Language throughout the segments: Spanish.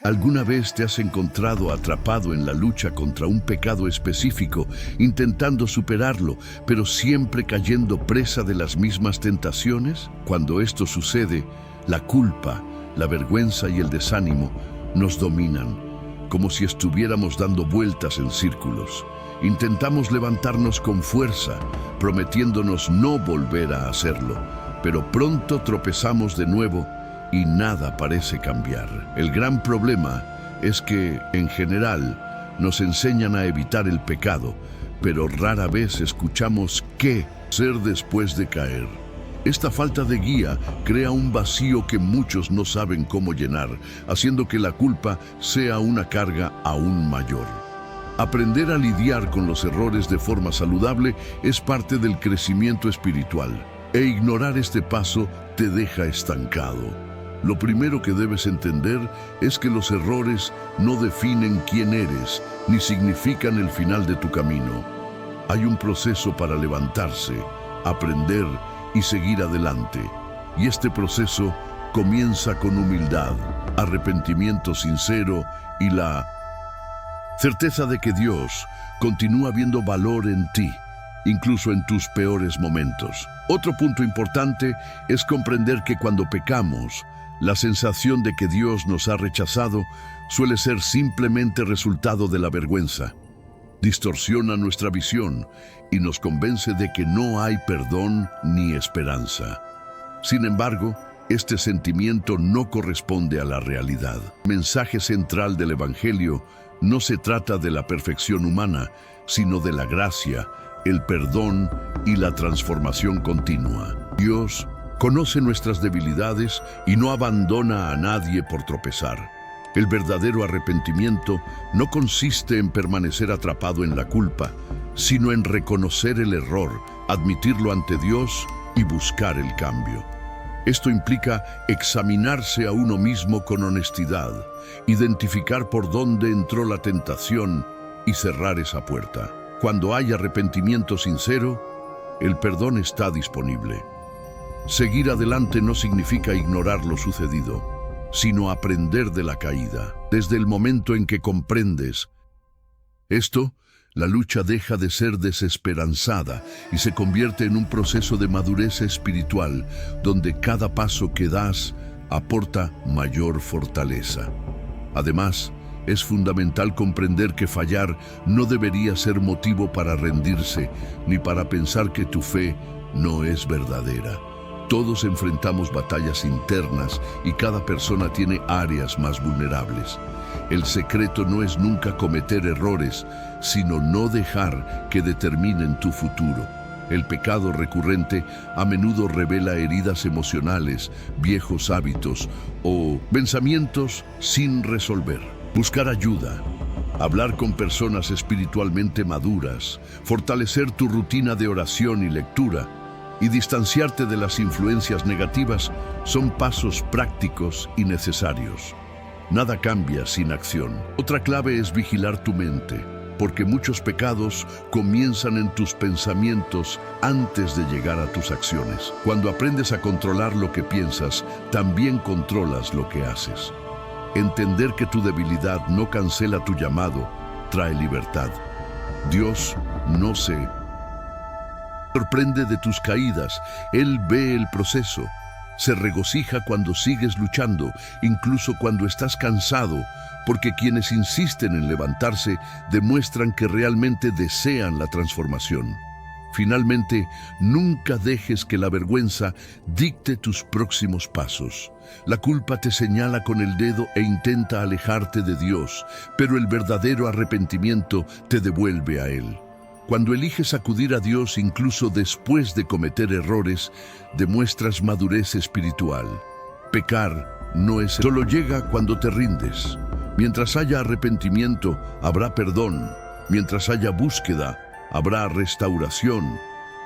¿Alguna vez te has encontrado atrapado en la lucha contra un pecado específico, intentando superarlo, pero siempre cayendo presa de las mismas tentaciones? Cuando esto sucede, la culpa, la vergüenza y el desánimo nos dominan, como si estuviéramos dando vueltas en círculos. Intentamos levantarnos con fuerza, prometiéndonos no volver a hacerlo, pero pronto tropezamos de nuevo y nada parece cambiar. El gran problema es que, en general, nos enseñan a evitar el pecado, pero rara vez escuchamos qué hacer después de caer. Esta falta de guía crea un vacío que muchos no saben cómo llenar, haciendo que la culpa sea una carga aún mayor. Aprender a lidiar con los errores de forma saludable es parte del crecimiento espiritual, e ignorar este paso te deja estancado. Lo primero que debes entender es que los errores no definen quién eres, ni significan el final de tu camino. Hay un proceso para levantarse, aprender y seguir adelante. Y este proceso comienza con humildad, arrepentimiento sincero y la certeza de que Dios continúa viendo valor en ti, incluso en tus peores momentos. Otro punto importante es comprender que cuando pecamos, la sensación de que Dios nos ha rechazado suele ser simplemente resultado de la vergüenza. Distorsiona nuestra visión y nos convence de que no hay perdón ni esperanza. Sin embargo, este sentimiento no corresponde a la realidad. El mensaje central del Evangelio no se trata de la perfección humana, sino de la gracia, el perdón y la transformación continua. Dios conoce nuestras debilidades y no abandona a nadie por tropezar. El verdadero arrepentimiento no consiste en permanecer atrapado en la culpa, sino en reconocer el error, admitirlo ante Dios y buscar el cambio. Esto implica examinarse a uno mismo con honestidad, identificar por dónde entró la tentación y cerrar esa puerta. Cuando hay arrepentimiento sincero, el perdón está disponible. Seguir adelante no significa ignorar lo sucedido, sino aprender de la caída. Desde el momento en que comprendes esto, la lucha deja de ser desesperanzada y se convierte en un proceso de madurez espiritual, donde cada paso que das aporta mayor fortaleza. Además, es fundamental comprender que fallar no debería ser motivo para rendirse, ni para pensar que tu fe no es verdadera. Todos enfrentamos batallas internas y cada persona tiene áreas más vulnerables. El secreto no es nunca cometer errores, sino no dejar que determinen tu futuro. El pecado recurrente a menudo revela heridas emocionales, viejos hábitos o pensamientos sin resolver. Buscar ayuda, hablar con personas espiritualmente maduras, fortalecer tu rutina de oración y lectura, y distanciarte de las influencias negativas son pasos prácticos y necesarios. Nada cambia sin acción. Otra clave es vigilar tu mente, porque muchos pecados comienzan en tus pensamientos antes de llegar a tus acciones. Cuando aprendes a controlar lo que piensas, también controlas lo que haces. Entender que tu debilidad no cancela tu llamado trae libertad. Dios no se sorprende de tus caídas, Él ve el proceso. Se regocija cuando sigues luchando, incluso cuando estás cansado, porque quienes insisten en levantarse demuestran que realmente desean la transformación. Finalmente, nunca dejes que la vergüenza dicte tus próximos pasos. La culpa te señala con el dedo e intenta alejarte de Dios, pero el verdadero arrepentimiento te devuelve a Él. Cuando eliges acudir a Dios incluso después de cometer errores, demuestras madurez espiritual. Pecar no es solo llega cuando te rindes. Mientras haya arrepentimiento, habrá perdón. Mientras haya búsqueda, habrá restauración.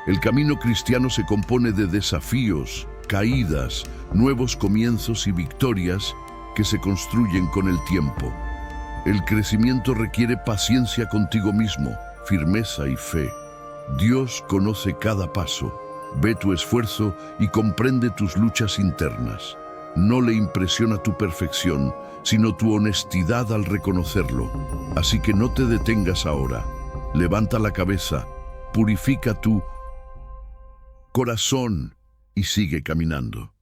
El camino cristiano se compone de desafíos, caídas, nuevos comienzos y victorias que se construyen con el tiempo. El crecimiento requiere paciencia contigo mismo, firmeza y fe. Dios conoce cada paso, ve tu esfuerzo y comprende tus luchas internas. No le impresiona tu perfección, sino tu honestidad al reconocerlo. Así que no te detengas ahora. Levanta la cabeza, purifica tu corazón y sigue caminando.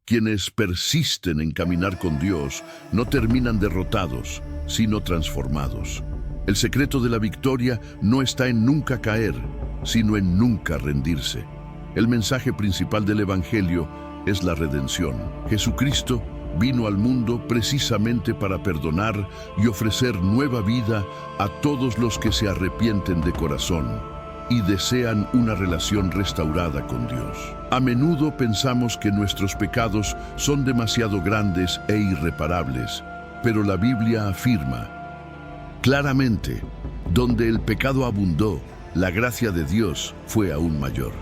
Quienes persisten en caminar con Dios no terminan derrotados, sino transformados. El secreto de la victoria no está en nunca caer, sino en nunca rendirse. El mensaje principal del Evangelio es la redención. Jesucristo vino al mundo precisamente para perdonar y ofrecer nueva vida a todos los que se arrepienten de corazón y desean una relación restaurada con Dios. A menudo pensamos que nuestros pecados son demasiado grandes e irreparables, pero la Biblia afirma claramente, donde el pecado abundó, la gracia de Dios fue aún mayor.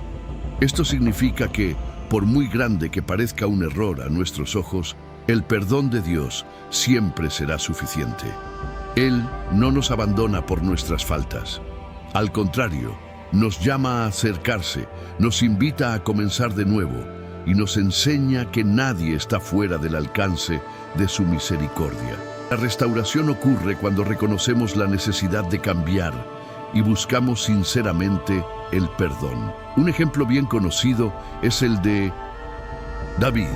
Esto significa que, por muy grande que parezca un error a nuestros ojos, el perdón de Dios siempre será suficiente. Él no nos abandona por nuestras faltas. Al contrario, nos llama a acercarse, nos invita a comenzar de nuevo y nos enseña que nadie está fuera del alcance de su misericordia. La restauración ocurre cuando reconocemos la necesidad de cambiar y buscamos sinceramente el perdón. Un ejemplo bien conocido es el de David.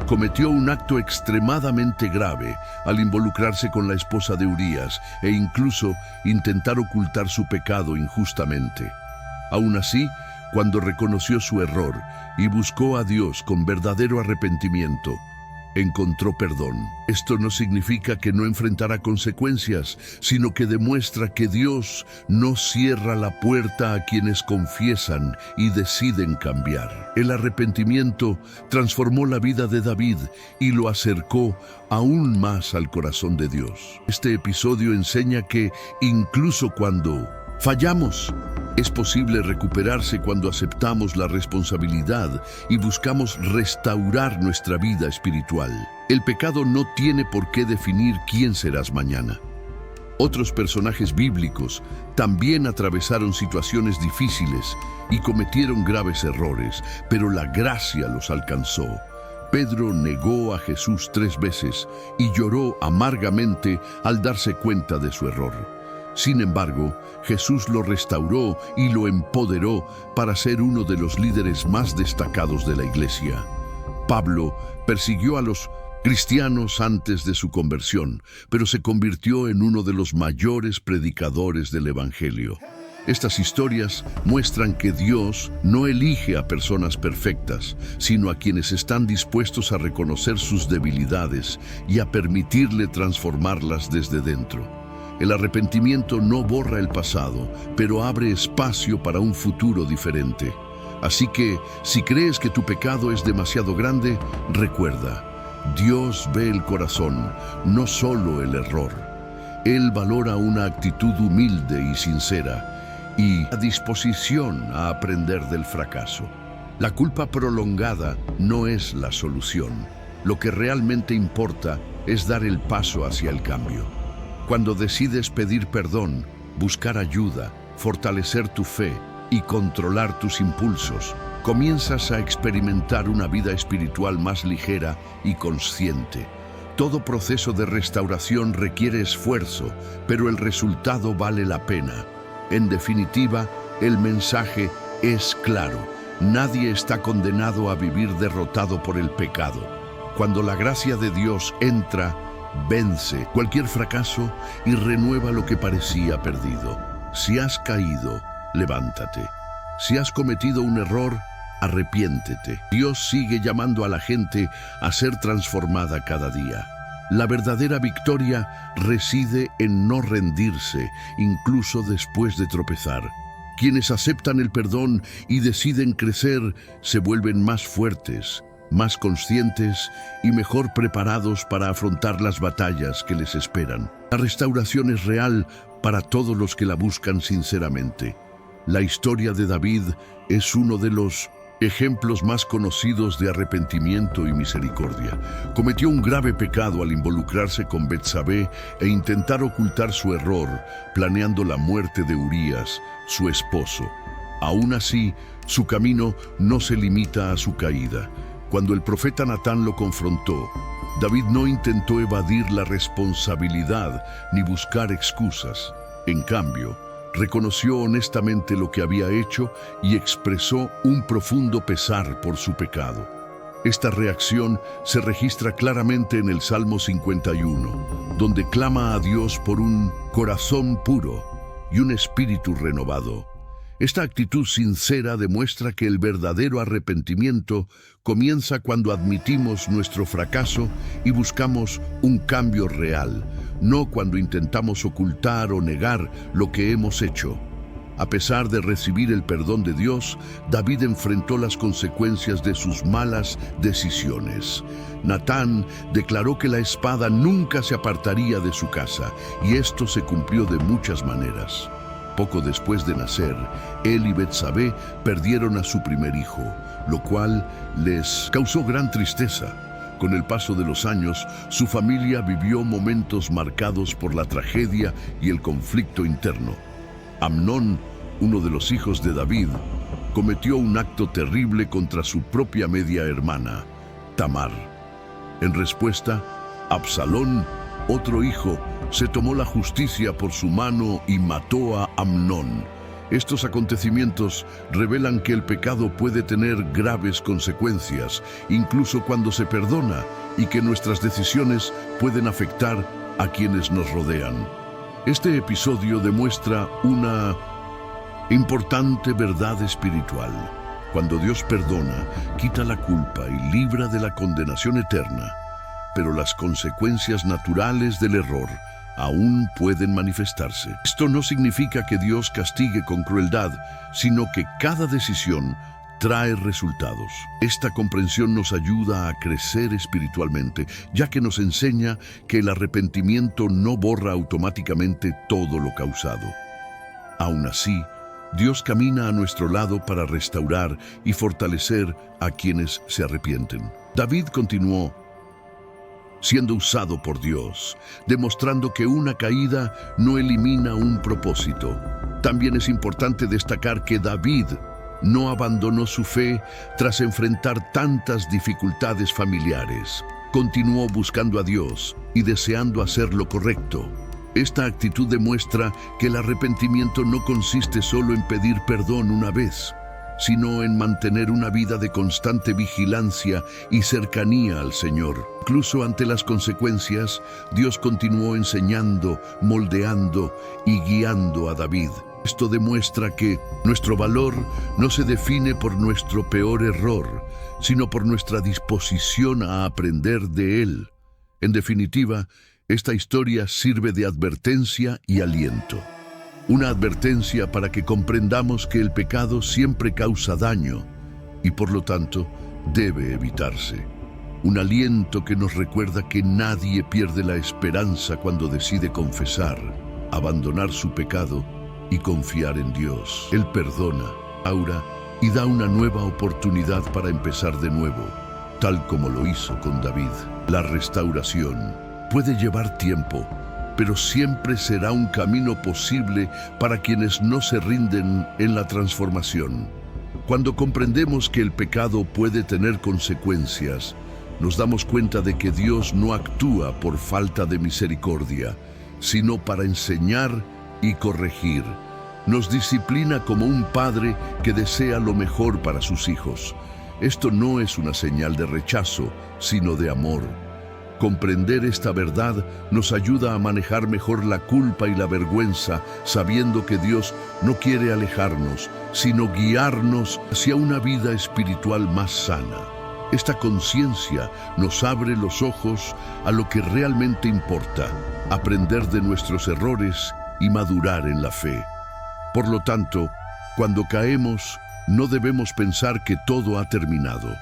Cometió un acto extremadamente grave al involucrarse con la esposa de Urías e incluso intentar ocultar su pecado injustamente. Aún así, cuando reconoció su error y buscó a Dios con verdadero arrepentimiento, encontró perdón. Esto no significa que no enfrentará consecuencias, sino que demuestra que Dios no cierra la puerta a quienes confiesan y deciden cambiar. El arrepentimiento transformó la vida de David y lo acercó aún más al corazón de Dios. Este episodio enseña que incluso cuando fallamos, es posible recuperarse cuando aceptamos la responsabilidad y buscamos restaurar nuestra vida espiritual. El pecado no tiene por qué definir quién serás mañana. Otros personajes bíblicos también atravesaron situaciones difíciles y cometieron graves errores, pero la gracia los alcanzó. Pedro negó a Jesús 3 veces y lloró amargamente al darse cuenta de su error. Sin embargo, Jesús lo restauró y lo empoderó para ser uno de los líderes más destacados de la iglesia. Pablo persiguió a los cristianos antes de su conversión, pero se convirtió en uno de los mayores predicadores del Evangelio. Estas historias muestran que Dios no elige a personas perfectas, sino a quienes están dispuestos a reconocer sus debilidades y a permitirle transformarlas desde dentro. El arrepentimiento no borra el pasado, pero abre espacio para un futuro diferente. Así que, si crees que tu pecado es demasiado grande, recuerda, Dios ve el corazón, no solo el error. Él valora una actitud humilde y sincera y a disposición a aprender del fracaso. La culpa prolongada no es la solución. Lo que realmente importa es dar el paso hacia el cambio. Cuando decides pedir perdón, buscar ayuda, fortalecer tu fe y controlar tus impulsos, comienzas a experimentar una vida espiritual más ligera y consciente. Todo proceso de restauración requiere esfuerzo, pero el resultado vale la pena. En definitiva, el mensaje es claro. Nadie está condenado a vivir derrotado por el pecado. Cuando la gracia de Dios entra, vence cualquier fracaso y renueva lo que parecía perdido. Si has caído, levántate. Si has cometido un error, arrepiéntete. Dios sigue llamando a la gente a ser transformada cada día. La verdadera victoria reside en no rendirse, incluso después de tropezar. Quienes aceptan el perdón y deciden crecer se vuelven más fuertes, más conscientes y mejor preparados para afrontar las batallas que les esperan. La restauración es real para todos los que la buscan sinceramente. La historia de David es uno de los ejemplos más conocidos de arrepentimiento y misericordia. Cometió un grave pecado al involucrarse con Betsabé e intentar ocultar su error, planeando la muerte de Urías, su esposo. Aún así, su camino no se limita a su caída. Cuando el profeta Natán lo confrontó, David no intentó evadir la responsabilidad ni buscar excusas. En cambio, reconoció honestamente lo que había hecho y expresó un profundo pesar por su pecado. Esta reacción se registra claramente en el Salmo 51, donde clama a Dios por un corazón puro y un espíritu renovado. Esta actitud sincera demuestra que el verdadero arrepentimiento comienza cuando admitimos nuestro fracaso y buscamos un cambio real, no cuando intentamos ocultar o negar lo que hemos hecho. A pesar de recibir el perdón de Dios, David enfrentó las consecuencias de sus malas decisiones. Natán declaró que la espada nunca se apartaría de su casa, y esto se cumplió de muchas maneras. Poco después de nacer, él y Betsabé perdieron a su primer hijo, lo cual les causó gran tristeza. Con el paso de los años, su familia vivió momentos marcados por la tragedia y el conflicto interno. Amnón, uno de los hijos de David, cometió un acto terrible contra su propia media hermana, Tamar. En respuesta, Absalón, otro hijo, se tomó la justicia por su mano y mató a Amnón. Estos acontecimientos revelan que el pecado puede tener graves consecuencias, incluso cuando se perdona, y que nuestras decisiones pueden afectar a quienes nos rodean. Este episodio demuestra una importante verdad espiritual. Cuando Dios perdona, quita la culpa y libra de la condenación eterna, pero las consecuencias naturales del error aún pueden manifestarse. Esto no significa que Dios castigue con crueldad, sino que cada decisión trae resultados. Esta comprensión nos ayuda a crecer espiritualmente, ya que nos enseña que el arrepentimiento no borra automáticamente todo lo causado. Aún así, Dios camina a nuestro lado para restaurar y fortalecer a quienes se arrepienten. David continuó siendo usado por Dios, demostrando que una caída no elimina un propósito. También es importante destacar que David no abandonó su fe tras enfrentar tantas dificultades familiares. Continuó buscando a Dios y deseando hacer lo correcto. Esta actitud demuestra que el arrepentimiento no consiste solo en pedir perdón una vez, sino en mantener una vida de constante vigilancia y cercanía al Señor. Incluso ante las consecuencias, Dios continuó enseñando, moldeando y guiando a David. Esto demuestra que nuestro valor no se define por nuestro peor error, sino por nuestra disposición a aprender de él. En definitiva, esta historia sirve de advertencia y aliento. Una advertencia para que comprendamos que el pecado siempre causa daño y por lo tanto debe evitarse. Un aliento que nos recuerda que nadie pierde la esperanza cuando decide confesar, abandonar su pecado y confiar en Dios. Él perdona, restaura y da una nueva oportunidad para empezar de nuevo, tal como lo hizo con David. La restauración puede llevar tiempo, pero siempre será un camino posible para quienes no se rinden en la transformación. Cuando comprendemos que el pecado puede tener consecuencias, nos damos cuenta de que Dios no actúa por falta de misericordia, sino para enseñar y corregir. Nos disciplina como un padre que desea lo mejor para sus hijos. Esto no es una señal de rechazo, sino de amor. Comprender esta verdad nos ayuda a manejar mejor la culpa y la vergüenza, sabiendo que Dios no quiere alejarnos, sino guiarnos hacia una vida espiritual más sana. Esta conciencia nos abre los ojos a lo que realmente importa, aprender de nuestros errores y madurar en la fe. Por lo tanto, cuando caemos, no debemos pensar que todo ha terminado.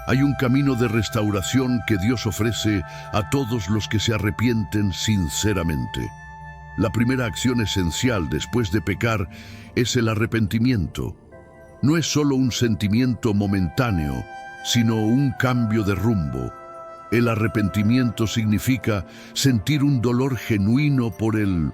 Hay un camino de restauración que Dios ofrece a todos los que se arrepienten sinceramente. La primera acción esencial después de pecar es el arrepentimiento. No es solo un sentimiento momentáneo, sino un cambio de rumbo. El arrepentimiento significa sentir un dolor genuino por el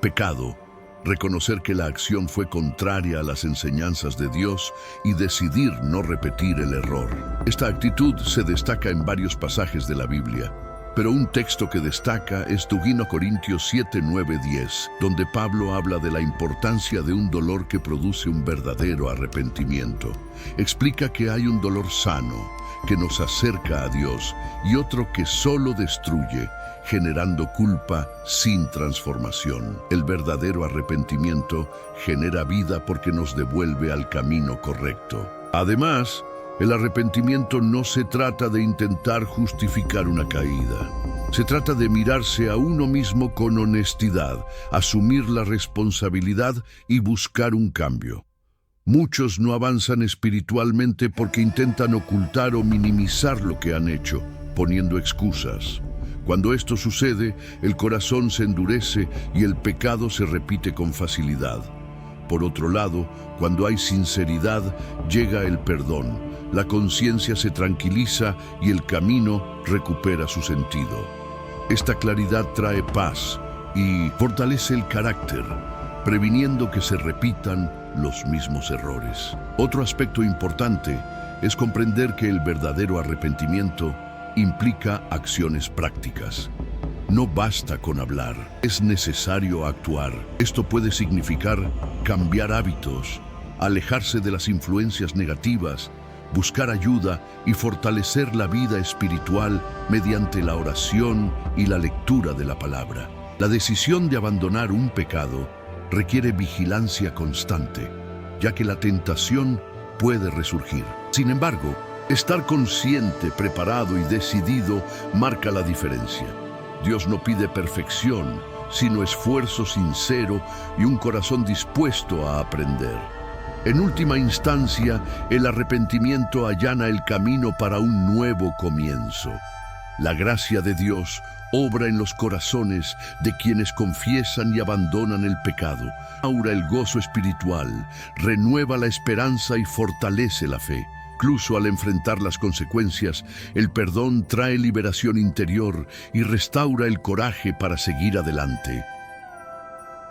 pecado reconocer que la acción fue contraria a las enseñanzas de Dios y decidir no repetir el error. Esta actitud se destaca en varios pasajes de la Biblia, pero un texto que destaca es 2 Corintios 7, 9, 10, donde Pablo habla de la importancia de un dolor que produce un verdadero arrepentimiento. Explica que hay un dolor sano, que nos acerca a Dios, y otro que solo destruye, generando culpa sin transformación. El verdadero arrepentimiento genera vida porque nos devuelve al camino correcto. Además, el arrepentimiento no se trata de intentar justificar una caída. Se trata de mirarse a uno mismo con honestidad, asumir la responsabilidad y buscar un cambio. Muchos no avanzan espiritualmente porque intentan ocultar o minimizar lo que han hecho, poniendo excusas. Cuando esto sucede, el corazón se endurece y el pecado se repite con facilidad. Por otro lado, cuando hay sinceridad, llega el perdón. La conciencia se tranquiliza y el camino recupera su sentido. Esta claridad trae paz y fortalece el carácter, previniendo que se repitan los mismos errores. Otro aspecto importante es comprender que el verdadero arrepentimiento implica acciones prácticas. No basta con hablar, es necesario actuar. Esto puede significar cambiar hábitos, alejarse de las influencias negativas, buscar ayuda y fortalecer la vida espiritual mediante la oración y la lectura de la palabra. La decisión de abandonar un pecado requiere vigilancia constante, ya que la tentación puede resurgir. Sin embargo, estar consciente, preparado y decidido marca la diferencia. Dios no pide perfección, sino esfuerzo sincero y un corazón dispuesto a aprender. En última instancia, el arrepentimiento allana el camino para un nuevo comienzo. La gracia de Dios obra en los corazones de quienes confiesan y abandonan el pecado. Aura el gozo espiritual, renueva la esperanza y fortalece la fe. Incluso al enfrentar las consecuencias, el perdón trae liberación interior y restaura el coraje para seguir adelante.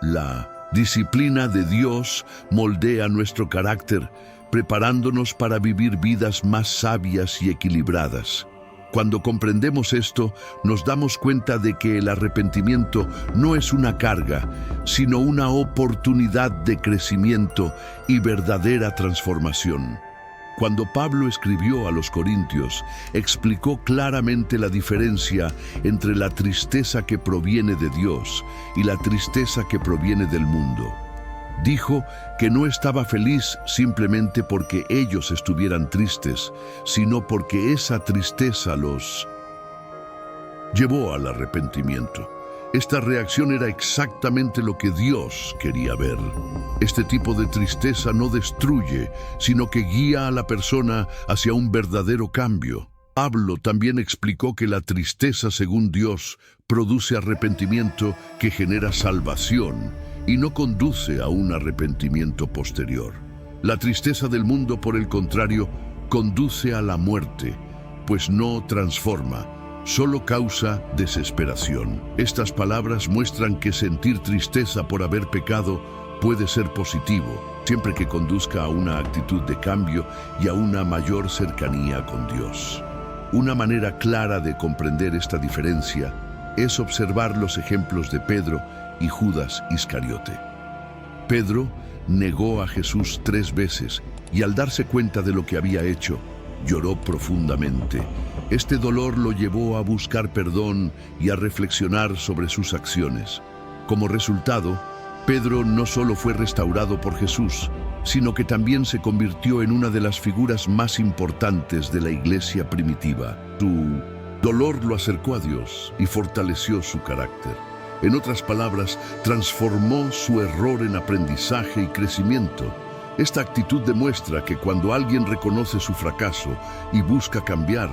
La disciplina de Dios moldea nuestro carácter, preparándonos para vivir vidas más sabias y equilibradas. Cuando comprendemos esto, nos damos cuenta de que el arrepentimiento no es una carga, sino una oportunidad de crecimiento y verdadera transformación. Cuando Pablo escribió a los Corintios, explicó claramente la diferencia entre la tristeza que proviene de Dios y la tristeza que proviene del mundo. Dijo que no estaba feliz simplemente porque ellos estuvieran tristes, sino porque esa tristeza los llevó al arrepentimiento. Esta reacción era exactamente lo que Dios quería ver. Este tipo de tristeza no destruye, sino que guía a la persona hacia un verdadero cambio. Pablo también explicó que la tristeza, según Dios, produce arrepentimiento que genera salvación y no conduce a un arrepentimiento posterior. La tristeza del mundo, por el contrario, conduce a la muerte, pues no transforma, solo causa desesperación. Estas palabras muestran que sentir tristeza por haber pecado puede ser positivo, siempre que conduzca a una actitud de cambio y a una mayor cercanía con Dios. Una manera clara de comprender esta diferencia es observar los ejemplos de Pedro y Judas Iscariote. Pedro negó a Jesús 3 veces y al darse cuenta de lo que había hecho, lloró profundamente. Este dolor lo llevó a buscar perdón y a reflexionar sobre sus acciones. Como resultado, Pedro no solo fue restaurado por Jesús, sino que también se convirtió en una de las figuras más importantes de la iglesia primitiva. Su dolor lo acercó a Dios y fortaleció su carácter. En otras palabras, transformó su error en aprendizaje y crecimiento. Esta actitud demuestra que cuando alguien reconoce su fracaso y busca cambiar,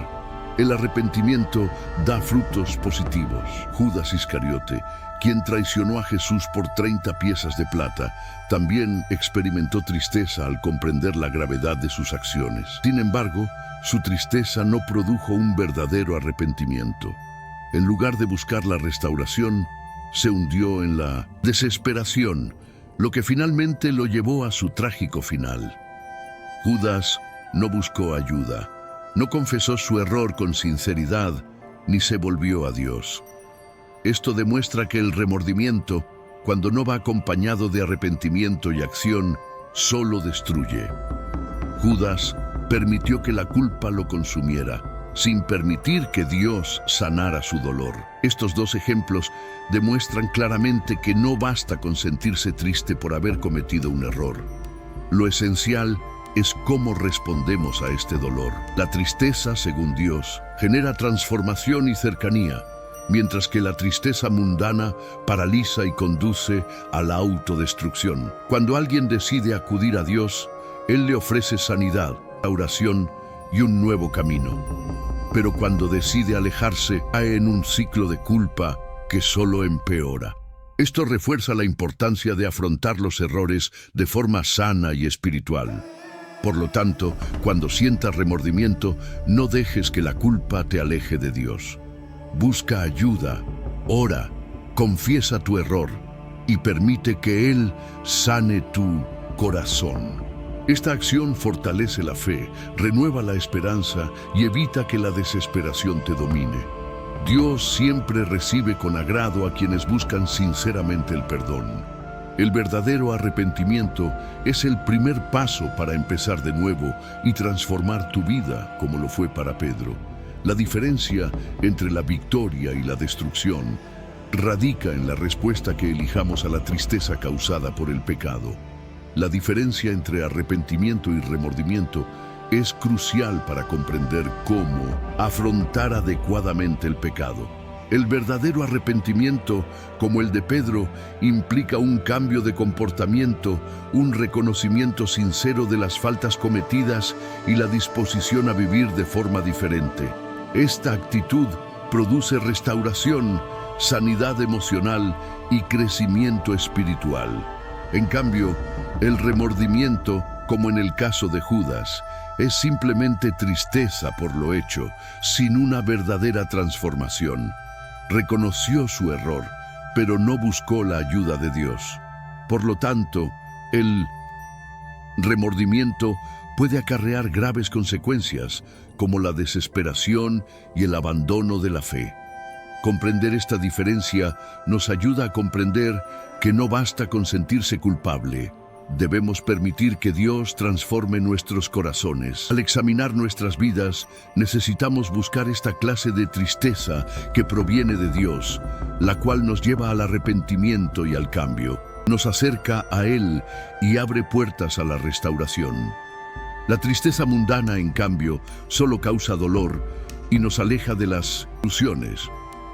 el arrepentimiento da frutos positivos. Judas Iscariote, quien traicionó a Jesús por 30 piezas de plata, también experimentó tristeza al comprender la gravedad de sus acciones. Sin embargo, su tristeza no produjo un verdadero arrepentimiento. En lugar de buscar la restauración, se hundió en la desesperación, lo que finalmente lo llevó a su trágico final. Judas no buscó ayuda, no confesó su error con sinceridad, ni se volvió a Dios. Esto demuestra que el remordimiento, cuando no va acompañado de arrepentimiento y acción, solo destruye. Judas permitió que la culpa lo consumiera, sin permitir que Dios sanara su dolor. Estos dos ejemplos demuestran claramente que no basta con sentirse triste por haber cometido un error. Lo esencial es cómo respondemos a este dolor. La tristeza, según Dios, genera transformación y cercanía, mientras que la tristeza mundana paraliza y conduce a la autodestrucción. Cuando alguien decide acudir a Dios, Él le ofrece sanidad, oración y un nuevo camino. Pero cuando decide alejarse, cae en un ciclo de culpa que solo empeora. Esto refuerza la importancia de afrontar los errores de forma sana y espiritual. Por lo tanto, cuando sientas remordimiento, no dejes que la culpa te aleje de Dios. Busca ayuda, ora, confiesa tu error y permite que Él sane tu corazón. Esta acción fortalece la fe, renueva la esperanza y evita que la desesperación te domine. Dios siempre recibe con agrado a quienes buscan sinceramente el perdón. El verdadero arrepentimiento es el primer paso para empezar de nuevo y transformar tu vida, como lo fue para Pedro. La diferencia entre la victoria y la destrucción radica en la respuesta que elijamos a la tristeza causada por el pecado. La diferencia entre arrepentimiento y remordimiento es crucial para comprender cómo afrontar adecuadamente el pecado. El verdadero arrepentimiento, como el de Pedro, implica un cambio de comportamiento, un reconocimiento sincero de las faltas cometidas y la disposición a vivir de forma diferente. Esta actitud produce restauración, sanidad emocional y crecimiento espiritual. En cambio, el remordimiento, como en el caso de Judas, es simplemente tristeza por lo hecho, sin una verdadera transformación. Reconoció su error, pero no buscó la ayuda de Dios. Por lo tanto, el remordimiento puede acarrear graves consecuencias, como la desesperación y el abandono de la fe. Comprender esta diferencia nos ayuda a comprender que no basta con sentirse culpable. Debemos permitir que Dios transforme nuestros corazones. Al examinar nuestras vidas, necesitamos buscar esta clase de tristeza que proviene de Dios, la cual nos lleva al arrepentimiento y al cambio. Nos acerca a Él y abre puertas a la restauración. La tristeza mundana, en cambio, solo causa dolor y nos aleja de las soluciones.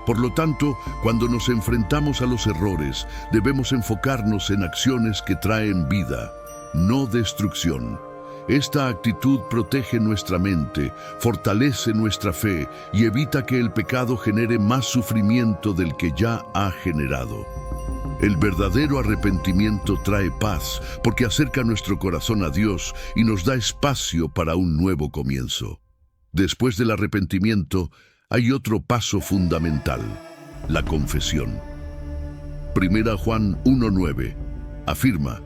Por lo tanto, cuando nos enfrentamos a los errores, debemos enfocarnos en acciones que traen vida, no destrucción. Esta actitud protege nuestra mente, fortalece nuestra fe y evita que el pecado genere más sufrimiento del que ya ha generado. El verdadero arrepentimiento trae paz porque acerca nuestro corazón a Dios y nos da espacio para un nuevo comienzo. Después del arrepentimiento, hay otro paso fundamental, la confesión. 1 Juan 1:9 afirma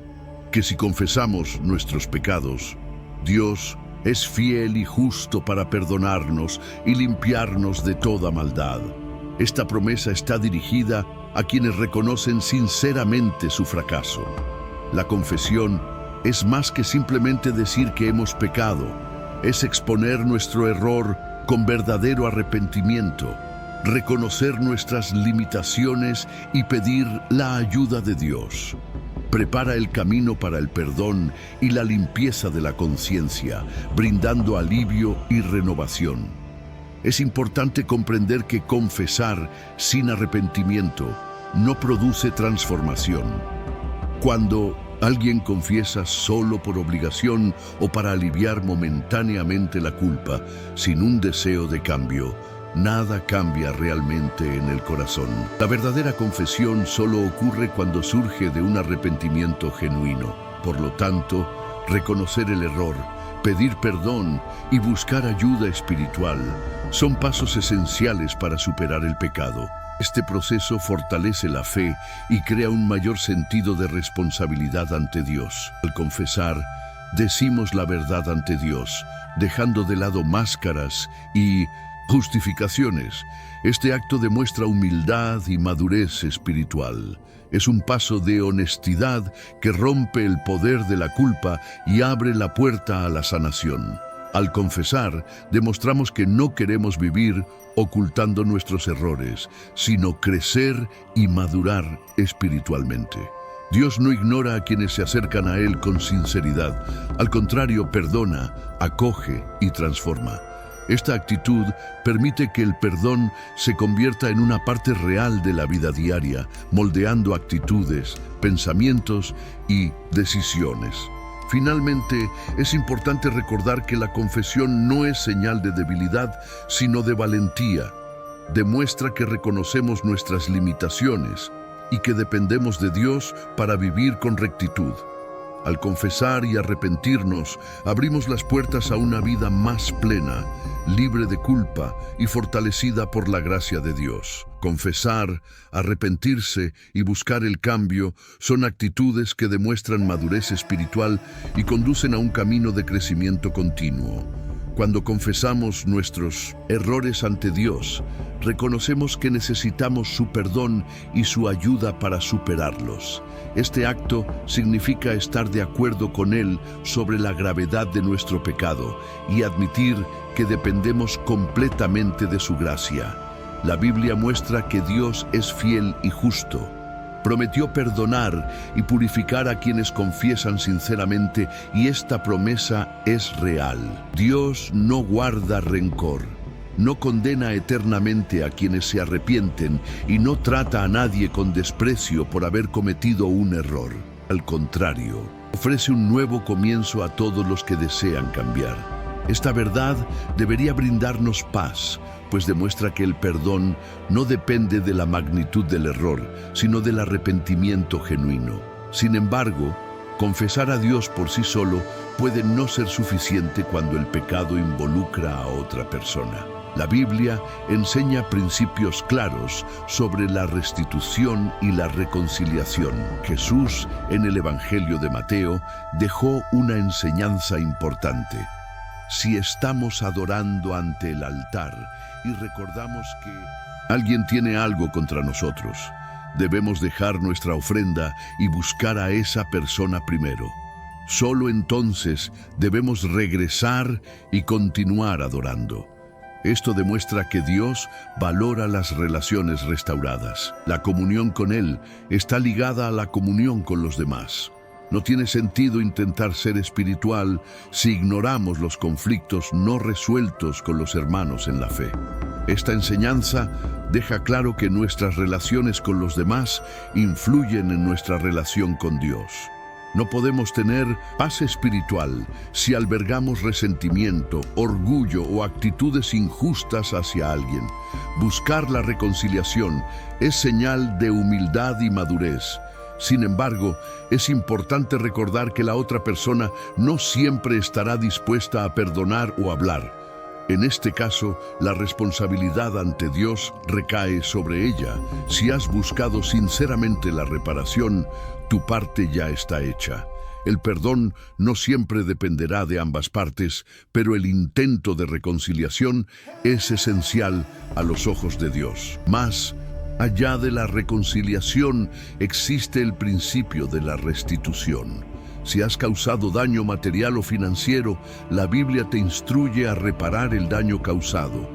que si confesamos nuestros pecados, Dios es fiel y justo para perdonarnos y limpiarnos de toda maldad. Esta promesa está dirigida a quienes reconocen sinceramente su fracaso. La confesión es más que simplemente decir que hemos pecado, es exponer nuestro error con verdadero arrepentimiento, reconocer nuestras limitaciones y pedir la ayuda de Dios. Prepara el camino para el perdón y la limpieza de la conciencia, brindando alivio y renovación. Es importante comprender que confesar sin arrepentimiento no produce transformación. Cuando alguien confiesa solo por obligación o para aliviar momentáneamente la culpa, sin un deseo de cambio, nada cambia realmente en el corazón. La verdadera confesión solo ocurre cuando surge de un arrepentimiento genuino. Por lo tanto, reconocer el error, pedir perdón y buscar ayuda espiritual son pasos esenciales para superar el pecado. Este proceso fortalece la fe y crea un mayor sentido de responsabilidad ante Dios. Al confesar, decimos la verdad ante Dios, dejando de lado máscaras y justificaciones. Este acto demuestra humildad y madurez espiritual. Es un paso de honestidad que rompe el poder de la culpa y abre la puerta a la sanación. Al confesar, demostramos que no queremos vivir ocultando nuestros errores, sino crecer y madurar espiritualmente. Dios no ignora a quienes se acercan a Él con sinceridad. Al contrario, perdona, acoge y transforma. Esta actitud permite que el perdón se convierta en una parte real de la vida diaria, moldeando actitudes, pensamientos y decisiones. Finalmente, es importante recordar que la confesión no es señal de debilidad, sino de valentía. Demuestra que reconocemos nuestras limitaciones y que dependemos de Dios para vivir con rectitud. Al confesar y arrepentirnos, abrimos las puertas a una vida más plena, libre de culpa y fortalecida por la gracia de Dios. Confesar, arrepentirse y buscar el cambio son actitudes que demuestran madurez espiritual y conducen a un camino de crecimiento continuo. Cuando confesamos nuestros errores ante Dios, reconocemos que necesitamos su perdón y su ayuda para superarlos. Este acto significa estar de acuerdo con Él sobre la gravedad de nuestro pecado y admitir que dependemos completamente de su gracia. La Biblia muestra que Dios es fiel y justo. Prometió perdonar y purificar a quienes confiesan sinceramente, y esta promesa es real. Dios no guarda rencor, no condena eternamente a quienes se arrepienten y no trata a nadie con desprecio por haber cometido un error. Al contrario, ofrece un nuevo comienzo a todos los que desean cambiar. Esta verdad debería brindarnos paz, pues demuestra que el perdón no depende de la magnitud del error, sino del arrepentimiento genuino. Sin embargo, confesar a Dios por sí solo puede no ser suficiente cuando el pecado involucra a otra persona. La Biblia enseña principios claros sobre la restitución y la reconciliación. Jesús, en el Evangelio de Mateo, dejó una enseñanza importante. Si estamos adorando ante el altar y recordamos que alguien tiene algo contra nosotros, debemos dejar nuestra ofrenda y buscar a esa persona primero. Solo entonces debemos regresar y continuar adorando. Esto demuestra que Dios valora las relaciones restauradas. La comunión con Él está ligada a la comunión con los demás. No tiene sentido intentar ser espiritual si ignoramos los conflictos no resueltos con los hermanos en la fe. Esta enseñanza deja claro que nuestras relaciones con los demás influyen en nuestra relación con Dios. No podemos tener paz espiritual si albergamos resentimiento, orgullo o actitudes injustas hacia alguien. Buscar la reconciliación es señal de humildad y madurez. Sin embargo, es importante recordar que la otra persona no siempre estará dispuesta a perdonar o hablar. En este caso, la responsabilidad ante Dios recae sobre ella. Si has buscado sinceramente la reparación, tu parte ya está hecha. El perdón no siempre dependerá de ambas partes, pero el intento de reconciliación es esencial a los ojos de Dios. Más allá de la reconciliación, existe el principio de la restitución. Si has causado daño material o financiero, la Biblia te instruye a reparar el daño causado.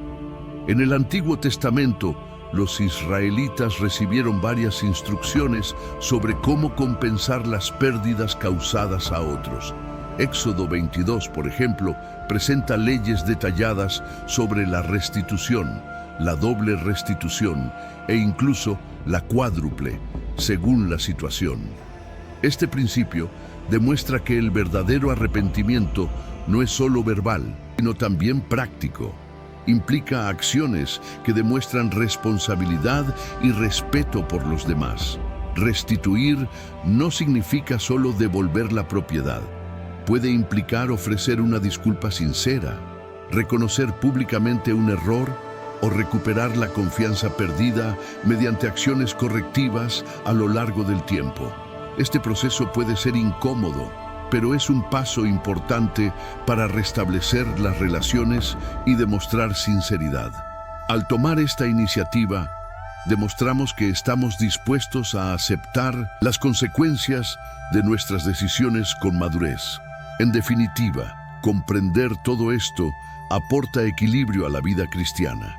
En el Antiguo Testamento, los israelitas recibieron varias instrucciones sobre cómo compensar las pérdidas causadas a otros. Éxodo 22, por ejemplo, presenta leyes detalladas sobre la restitución, la doble restitución e incluso la cuádruple, según la situación. Este principio demuestra que el verdadero arrepentimiento no es solo verbal, sino también práctico. Implica acciones que demuestran responsabilidad y respeto por los demás. Restituir no significa solo devolver la propiedad. Puede implicar ofrecer una disculpa sincera, reconocer públicamente un error o recuperar la confianza perdida mediante acciones correctivas a lo largo del tiempo. Este proceso puede ser incómodo, pero es un paso importante para restablecer las relaciones y demostrar sinceridad. Al tomar esta iniciativa, demostramos que estamos dispuestos a aceptar las consecuencias de nuestras decisiones con madurez. En definitiva, comprender todo esto aporta equilibrio a la vida cristiana.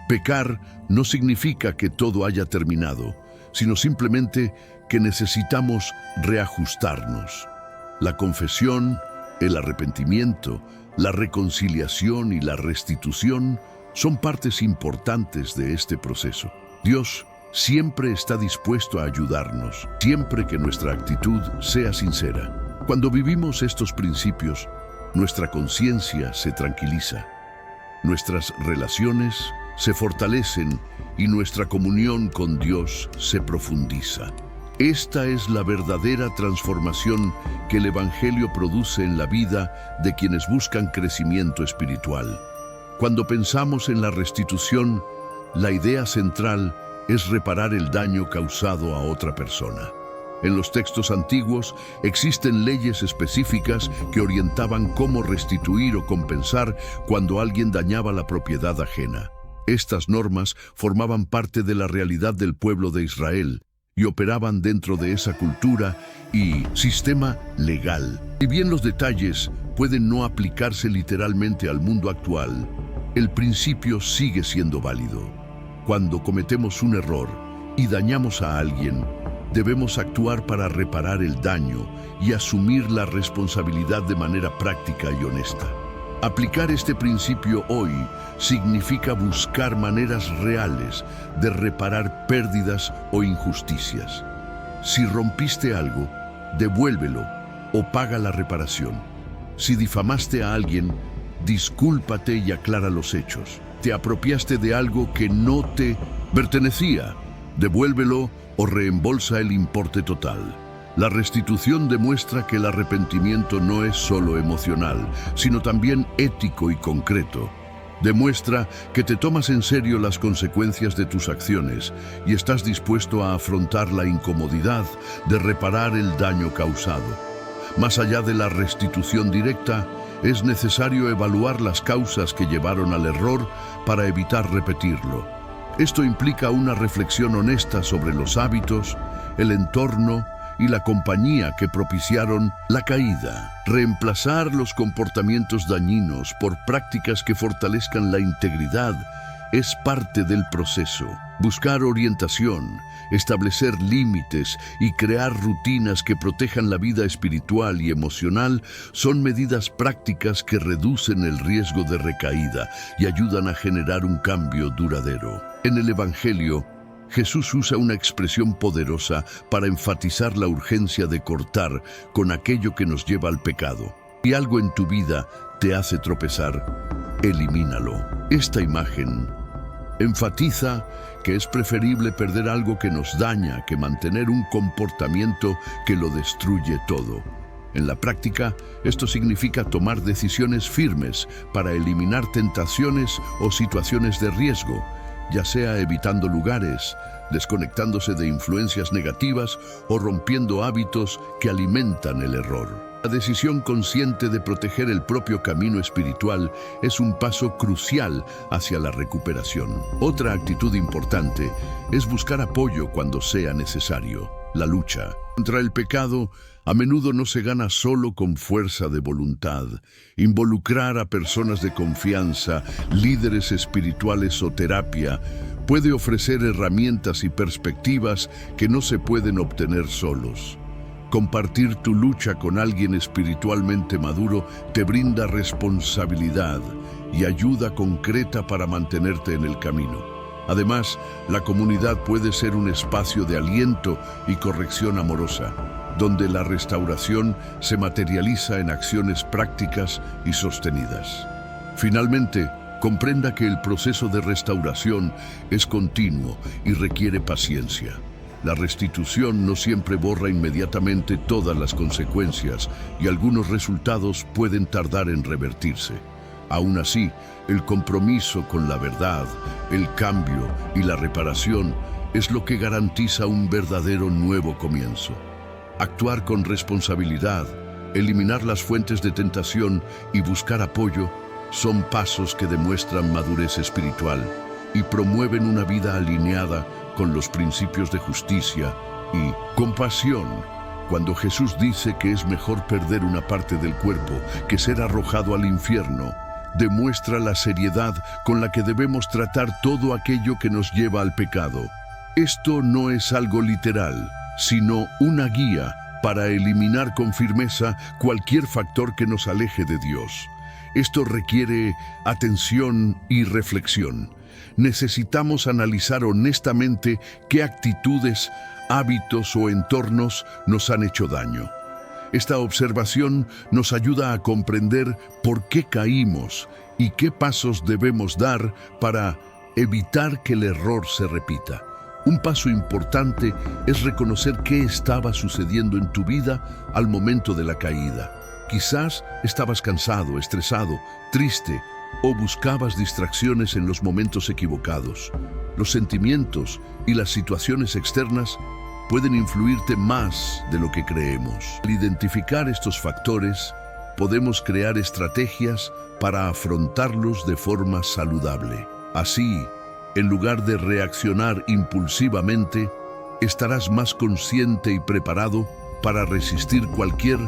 Pecar no significa que todo haya terminado, sino simplemente que necesitamos reajustarnos. La confesión, el arrepentimiento, la reconciliación y la restitución son partes importantes de este proceso. Dios siempre está dispuesto a ayudarnos, siempre que nuestra actitud sea sincera. Cuando vivimos estos principios, nuestra conciencia se tranquiliza, nuestras relaciones se fortalecen y nuestra comunión con Dios se profundiza. Esta es la verdadera transformación que el Evangelio produce en la vida de quienes buscan crecimiento espiritual. Cuando pensamos en la restitución, la idea central es reparar el daño causado a otra persona. En los textos antiguos existen leyes específicas que orientaban cómo restituir o compensar cuando alguien dañaba la propiedad ajena. Estas normas formaban parte de la realidad del pueblo de Israel y operaban dentro de esa cultura y sistema legal. Si bien los detalles pueden no aplicarse literalmente al mundo actual, el principio sigue siendo válido. Cuando cometemos un error y dañamos a alguien, debemos actuar para reparar el daño y asumir la responsabilidad de manera práctica y honesta. Aplicar este principio hoy significa buscar maneras reales de reparar pérdidas o injusticias. Si rompiste algo, devuélvelo o paga la reparación. Si difamaste a alguien, discúlpate y aclara los hechos. Te apropiaste de algo que no te pertenecía, devuélvelo o reembolsa el importe total. La restitución demuestra que el arrepentimiento no es solo emocional, sino también ético y concreto. Demuestra que te tomas en serio las consecuencias de tus acciones y estás dispuesto a afrontar la incomodidad de reparar el daño causado. Más allá de la restitución directa, es necesario evaluar las causas que llevaron al error para evitar repetirlo. Esto implica una reflexión honesta sobre los hábitos, el entorno y la compañía que propiciaron la caída. Reemplazar los comportamientos dañinos por prácticas que fortalezcan la integridad es parte del proceso. Buscar orientación, establecer límites y crear rutinas que protejan la vida espiritual y emocional son medidas prácticas que reducen el riesgo de recaída y ayudan a generar un cambio duradero. En el Evangelio, Jesús usa una expresión poderosa para enfatizar la urgencia de cortar con aquello que nos lleva al pecado. Si algo en tu vida te hace tropezar, elimínalo. Esta imagen enfatiza que es preferible perder algo que nos daña que mantener un comportamiento que lo destruye todo. En la práctica, esto significa tomar decisiones firmes para eliminar tentaciones o situaciones de riesgo, ya sea evitando lugares, desconectándose de influencias negativas o rompiendo hábitos que alimentan el error. La decisión consciente de proteger el propio camino espiritual es un paso crucial hacia la recuperación. Otra actitud importante es buscar apoyo cuando sea necesario. La lucha contra el pecado a menudo no se gana solo con fuerza de voluntad. Involucrar a personas de confianza, líderes espirituales o terapia puede ofrecer herramientas y perspectivas que no se pueden obtener solos. Compartir tu lucha con alguien espiritualmente maduro te brinda responsabilidad y ayuda concreta para mantenerte en el camino. Además, la comunidad puede ser un espacio de aliento y corrección amorosa, donde la restauración se materializa en acciones prácticas y sostenidas. Finalmente, comprenda que el proceso de restauración es continuo y requiere paciencia. La restitución no siempre borra inmediatamente todas las consecuencias y algunos resultados pueden tardar en revertirse. Aún así, el compromiso con la verdad, el cambio y la reparación es lo que garantiza un verdadero nuevo comienzo. Actuar con responsabilidad, eliminar las fuentes de tentación y buscar apoyo son pasos que demuestran madurez espiritual y promueven una vida alineada con los principios de justicia y compasión. Cuando Jesús dice que es mejor perder una parte del cuerpo que ser arrojado al infierno, demuestra la seriedad con la que debemos tratar todo aquello que nos lleva al pecado. Esto no es algo literal, sino una guía para eliminar con firmeza cualquier factor que nos aleje de Dios. Esto requiere atención y reflexión. Necesitamos analizar honestamente qué actitudes, hábitos o entornos nos han hecho daño. Esta observación nos ayuda a comprender por qué caímos y qué pasos debemos dar para evitar que el error se repita. Un paso importante es reconocer qué estaba sucediendo en tu vida al momento de la caída. Quizás estabas cansado, estresado, triste o buscabas distracciones en los momentos equivocados. Los sentimientos y las situaciones externas pueden influirte más de lo que creemos. Al identificar estos factores, podemos crear estrategias para afrontarlos de forma saludable. Así, en lugar de reaccionar impulsivamente, estarás más consciente y preparado para resistir cualquier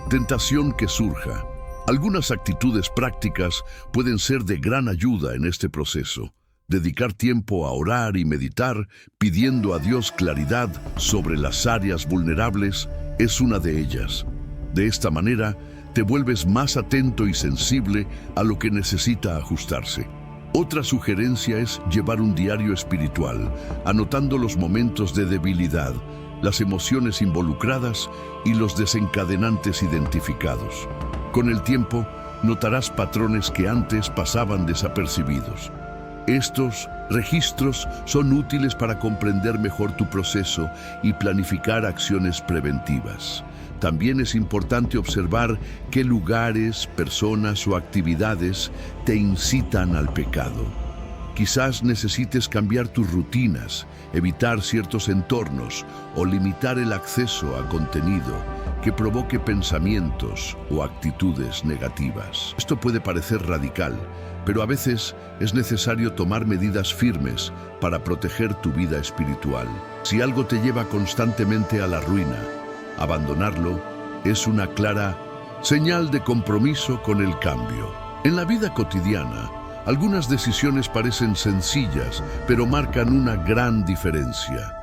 tentación que surja. Algunas actitudes prácticas pueden ser de gran ayuda en este proceso. Dedicar tiempo a orar y meditar, pidiendo a Dios claridad sobre las áreas vulnerables, es una de ellas. De esta manera, te vuelves más atento y sensible a lo que necesita ajustarse. Otra sugerencia es llevar un diario espiritual, anotando los momentos de debilidad, las emociones involucradas y los desencadenantes identificados. Con el tiempo, notarás patrones que antes pasaban desapercibidos. Estos registros son útiles para comprender mejor tu proceso y planificar acciones preventivas. También es importante observar qué lugares, personas o actividades te incitan al pecado. Quizás necesites cambiar tus rutinas, evitar ciertos entornos o limitar el acceso a contenido que provoque pensamientos o actitudes negativas. Esto puede parecer radical, pero a veces es necesario tomar medidas firmes para proteger tu vida espiritual. Si algo te lleva constantemente a la ruina, abandonarlo es una clara señal de compromiso con el cambio. En la vida cotidiana, algunas decisiones parecen sencillas, pero marcan una gran diferencia.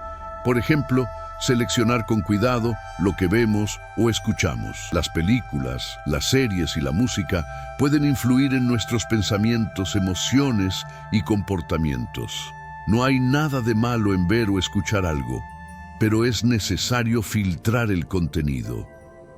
Por ejemplo, seleccionar con cuidado lo que vemos o escuchamos. Las películas, las series y la música pueden influir en nuestros pensamientos, emociones y comportamientos. No hay nada de malo en ver o escuchar algo, pero es necesario filtrar el contenido.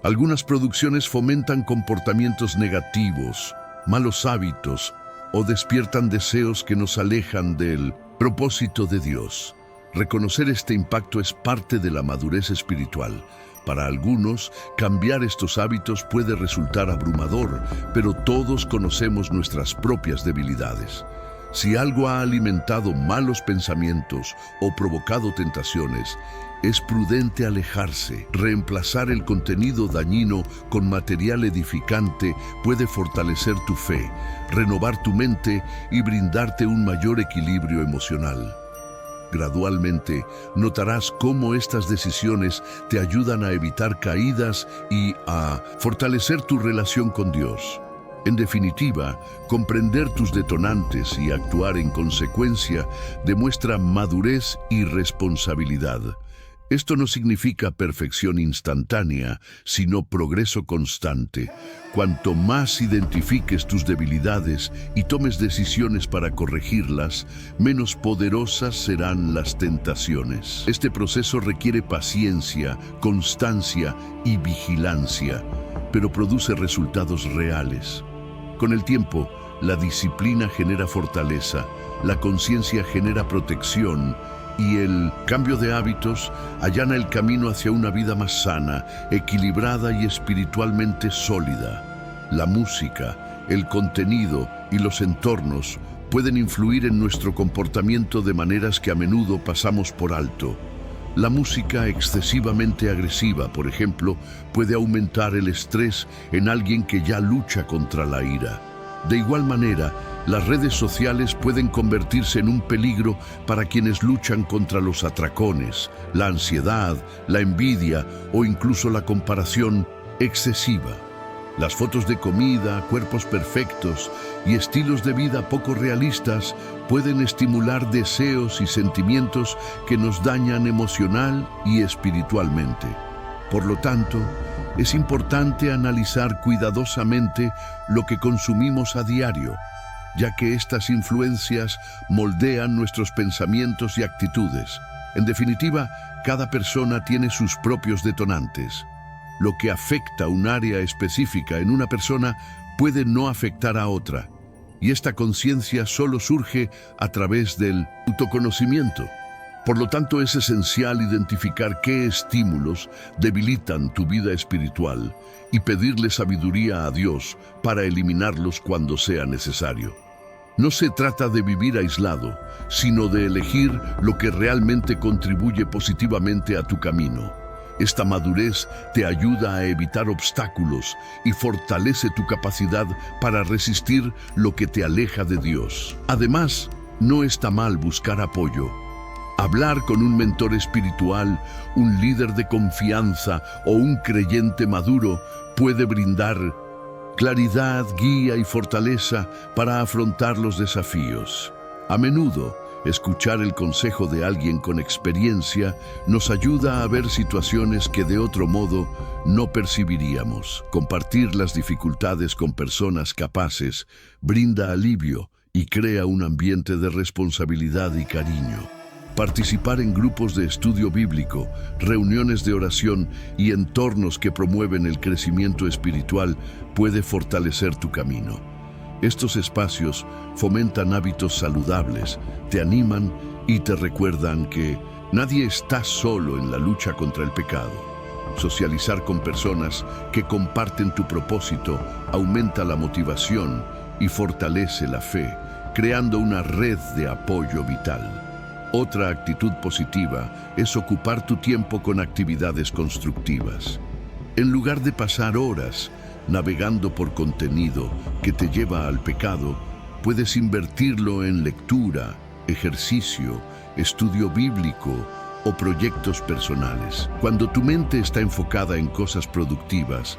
Algunas producciones fomentan comportamientos negativos, malos hábitos o despiertan deseos que nos alejan del propósito de Dios. Reconocer este impacto es parte de la madurez espiritual. Para algunos, cambiar estos hábitos puede resultar abrumador, pero todos conocemos nuestras propias debilidades. Si algo ha alimentado malos pensamientos o provocado tentaciones, es prudente alejarse. Reemplazar el contenido dañino con material edificante puede fortalecer tu fe, renovar tu mente y brindarte un mayor equilibrio emocional. Gradualmente, notarás cómo estas decisiones te ayudan a evitar caídas y a fortalecer tu relación con Dios. En definitiva, comprender tus detonantes y actuar en consecuencia demuestra madurez y responsabilidad. Esto no significa perfección instantánea, sino progreso constante. Cuanto más identifiques tus debilidades y tomes decisiones para corregirlas, menos poderosas serán las tentaciones. Este proceso requiere paciencia, constancia y vigilancia, pero produce resultados reales. Con el tiempo, la disciplina genera fortaleza, la conciencia genera protección, y el cambio de hábitos allana el camino hacia una vida más sana, equilibrada y espiritualmente sólida. La música, el contenido y los entornos pueden influir en nuestro comportamiento de maneras que a menudo pasamos por alto. La música excesivamente agresiva, por ejemplo, puede aumentar el estrés en alguien que ya lucha contra la ira. De igual manera, las redes sociales pueden convertirse en un peligro para quienes luchan contra los atracones, la ansiedad, la envidia o incluso la comparación excesiva. Las fotos de comida, cuerpos perfectos y estilos de vida poco realistas pueden estimular deseos y sentimientos que nos dañan emocional y espiritualmente. Por lo tanto, es importante analizar cuidadosamente lo que consumimos a diario, ya que estas influencias moldean nuestros pensamientos y actitudes. En definitiva, cada persona tiene sus propios detonantes. Lo que afecta un área específica en una persona puede no afectar a otra, y esta conciencia solo surge a través del autoconocimiento. Por lo tanto, es esencial identificar qué estímulos debilitan tu vida espiritual y pedirle sabiduría a Dios para eliminarlos cuando sea necesario. No se trata de vivir aislado, sino de elegir lo que realmente contribuye positivamente a tu camino. Esta madurez te ayuda a evitar obstáculos y fortalece tu capacidad para resistir lo que te aleja de Dios. Además, no está mal buscar apoyo. Hablar con un mentor espiritual, un líder de confianza o un creyente maduro puede brindar claridad, guía y fortaleza para afrontar los desafíos. A menudo, escuchar el consejo de alguien con experiencia nos ayuda a ver situaciones que de otro modo no percibiríamos. Compartir las dificultades con personas capaces brinda alivio y crea un ambiente de responsabilidad y cariño. Participar en grupos de estudio bíblico, reuniones de oración y entornos que promueven el crecimiento espiritual puede fortalecer tu camino. Estos espacios fomentan hábitos saludables, te animan y te recuerdan que nadie está solo en la lucha contra el pecado. Socializar con personas que comparten tu propósito aumenta la motivación y fortalece la fe, creando una red de apoyo vital. Otra actitud positiva es ocupar tu tiempo con actividades constructivas. En lugar de pasar horas navegando por contenido que te lleva al pecado, puedes invertirlo en lectura, ejercicio, estudio bíblico o proyectos personales. Cuando tu mente está enfocada en cosas productivas,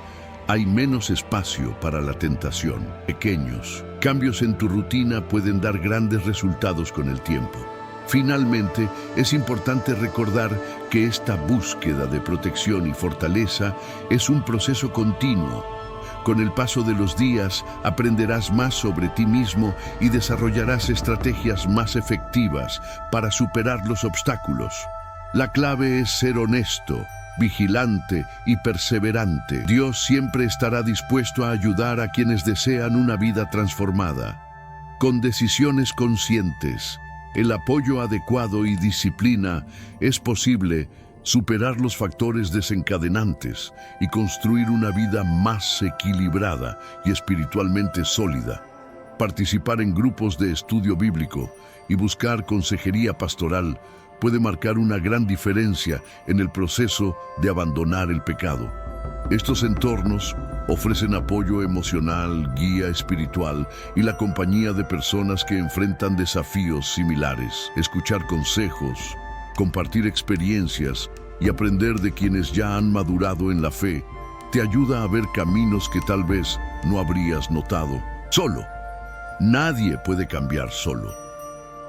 hay menos espacio para la tentación. Pequeños cambios en tu rutina pueden dar grandes resultados con el tiempo. Finalmente, es importante recordar que esta búsqueda de protección y fortaleza es un proceso continuo. Con el paso de los días, aprenderás más sobre ti mismo y desarrollarás estrategias más efectivas para superar los obstáculos. La clave es ser honesto, vigilante y perseverante. Dios siempre estará dispuesto a ayudar a quienes desean una vida transformada. Con decisiones conscientes, el apoyo adecuado y disciplina, es posible superar los factores desencadenantes y construir una vida más equilibrada y espiritualmente sólida. Participar en grupos de estudio bíblico y buscar consejería pastoral puede marcar una gran diferencia en el proceso de abandonar el pecado. Estos entornos ofrecen apoyo emocional, guía espiritual y la compañía de personas que enfrentan desafíos similares. Escuchar consejos, compartir experiencias y aprender de quienes ya han madurado en la fe te ayuda a ver caminos que tal vez no habrías notado. Solo. Nadie puede cambiar solo.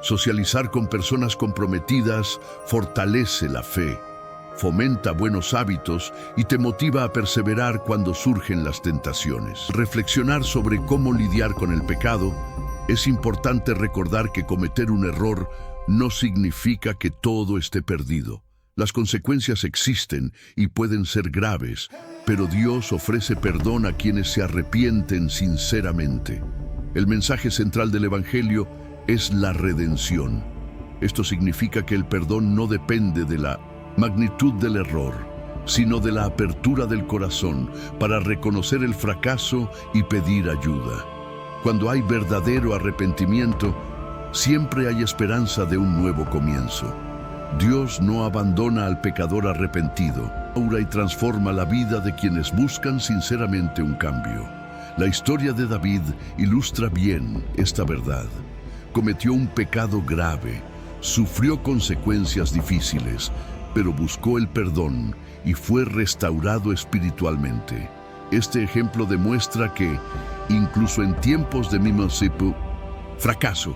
Socializar con personas comprometidas fortalece la fe, fomenta buenos hábitos y te motiva a perseverar cuando surgen las tentaciones. Reflexionar sobre cómo lidiar con el pecado. Es importante recordar que cometer un error no significa que todo esté perdido. Las consecuencias existen y pueden ser graves, pero Dios ofrece perdón a quienes se arrepienten sinceramente. El mensaje central del Evangelio es la redención. Esto significa que el perdón no depende de la magnitud del error, sino de la apertura del corazón para reconocer el fracaso y pedir ayuda. Cuando hay verdadero arrepentimiento, siempre hay esperanza de un nuevo comienzo. Dios no abandona al pecador arrepentido, restaura y transforma la vida de quienes buscan sinceramente un cambio. La historia de David ilustra bien esta verdad. Cometió un pecado grave, sufrió consecuencias difíciles, pero buscó el perdón y fue restaurado espiritualmente. Este ejemplo demuestra que, incluso en tiempos de fracaso,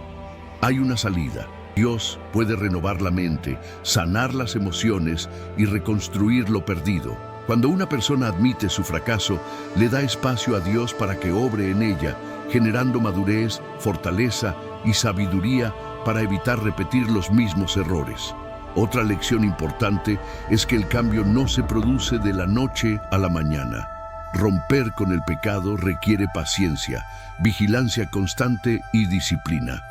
hay una salida. Dios puede renovar la mente, sanar las emociones y reconstruir lo perdido. Cuando una persona admite su fracaso, le da espacio a Dios para que obre en ella, generando madurez, fortaleza y sabiduría para evitar repetir los mismos errores. Otra lección importante es que el cambio no se produce de la noche a la mañana. Romper con el pecado requiere paciencia, vigilancia constante y disciplina.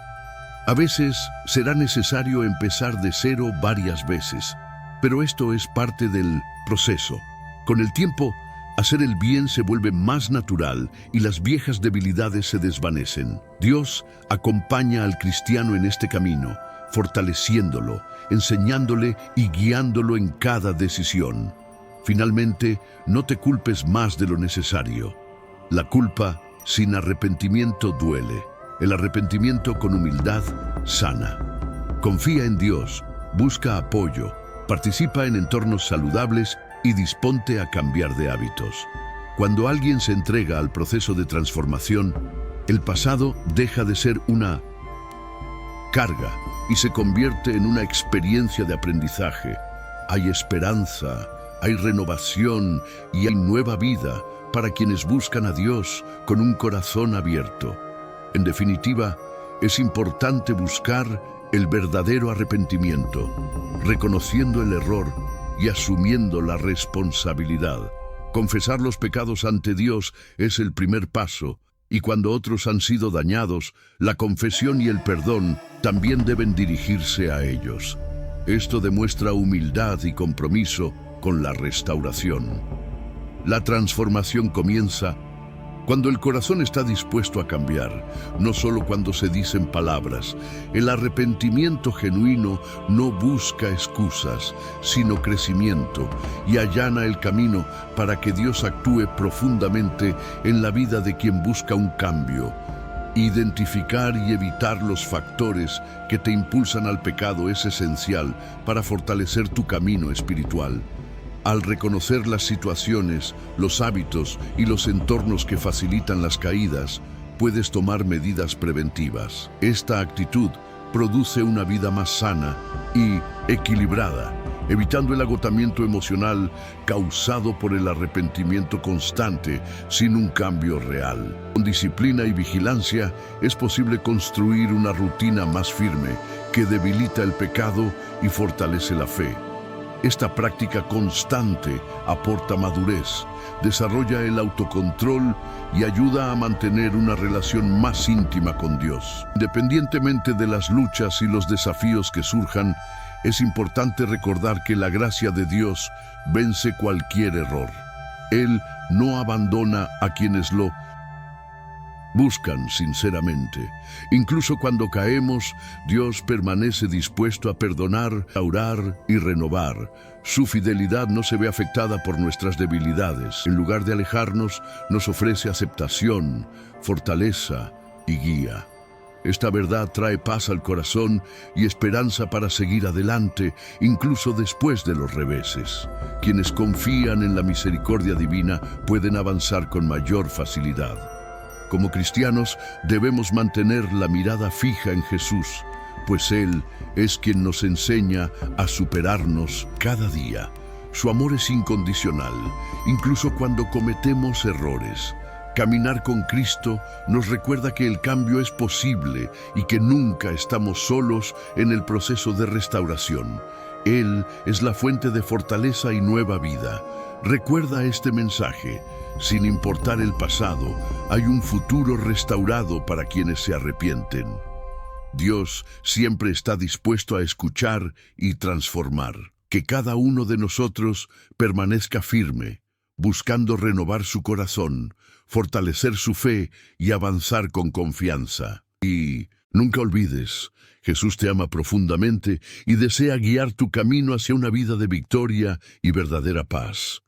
A veces será necesario empezar de cero varias veces, pero esto es parte del proceso. Con el tiempo, hacer el bien se vuelve más natural y las viejas debilidades se desvanecen. Dios acompaña al cristiano en este camino, fortaleciéndolo, enseñándole y guiándolo en cada decisión. Finalmente, no te culpes más de lo necesario. La culpa sin arrepentimiento duele. El arrepentimiento con humildad sana. Confía en Dios, busca apoyo, participa en entornos saludables y disponte a cambiar de hábitos. Cuando alguien se entrega al proceso de transformación, el pasado deja de ser una carga y se convierte en una experiencia de aprendizaje. Hay esperanza, hay renovación y hay nueva vida para quienes buscan a Dios con un corazón abierto. En definitiva, es importante buscar el verdadero arrepentimiento, reconociendo el error y asumiendo la responsabilidad. Confesar los pecados ante Dios es el primer paso, y cuando otros han sido dañados, la confesión y el perdón también deben dirigirse a ellos. Esto demuestra humildad y compromiso con la restauración. La transformación comienza cuando el corazón está dispuesto a cambiar, no solo cuando se dicen palabras. El arrepentimiento genuino no busca excusas, sino crecimiento, y allana el camino para que Dios actúe profundamente en la vida de quien busca un cambio. Identificar y evitar los factores que te impulsan al pecado es esencial para fortalecer tu camino espiritual. Al reconocer las situaciones, los hábitos y los entornos que facilitan las caídas, puedes tomar medidas preventivas. Esta actitud produce una vida más sana y equilibrada, evitando el agotamiento emocional causado por el arrepentimiento constante sin un cambio real. Con disciplina y vigilancia es posible construir una rutina más firme que debilita el pecado y fortalece la fe. Esta práctica constante aporta madurez, desarrolla el autocontrol y ayuda a mantener una relación más íntima con Dios. Independientemente de las luchas y los desafíos que surjan, es importante recordar que la gracia de Dios vence cualquier error. Él no abandona a quienes lo buscan sinceramente. Incluso cuando caemos, Dios permanece dispuesto a perdonar, restaurar y renovar. Su fidelidad no se ve afectada por nuestras debilidades. En lugar de alejarnos, nos ofrece aceptación, fortaleza y guía. Esta verdad trae paz al corazón y esperanza para seguir adelante, incluso después de los reveses. Quienes confían en la misericordia divina pueden avanzar con mayor facilidad. Como cristianos, debemos mantener la mirada fija en Jesús, pues Él es quien nos enseña a superarnos cada día. Su amor es incondicional, incluso cuando cometemos errores. Caminar con Cristo nos recuerda que el cambio es posible y que nunca estamos solos en el proceso de restauración. Él es la fuente de fortaleza y nueva vida. Recuerda este mensaje. Sin importar el pasado, hay un futuro restaurado para quienes se arrepienten. Dios siempre está dispuesto a escuchar y transformar. Que cada uno de nosotros permanezca firme, buscando renovar su corazón, fortalecer su fe y avanzar con confianza. Y nunca olvides, Jesús te ama profundamente y desea guiar tu camino hacia una vida de victoria y verdadera paz.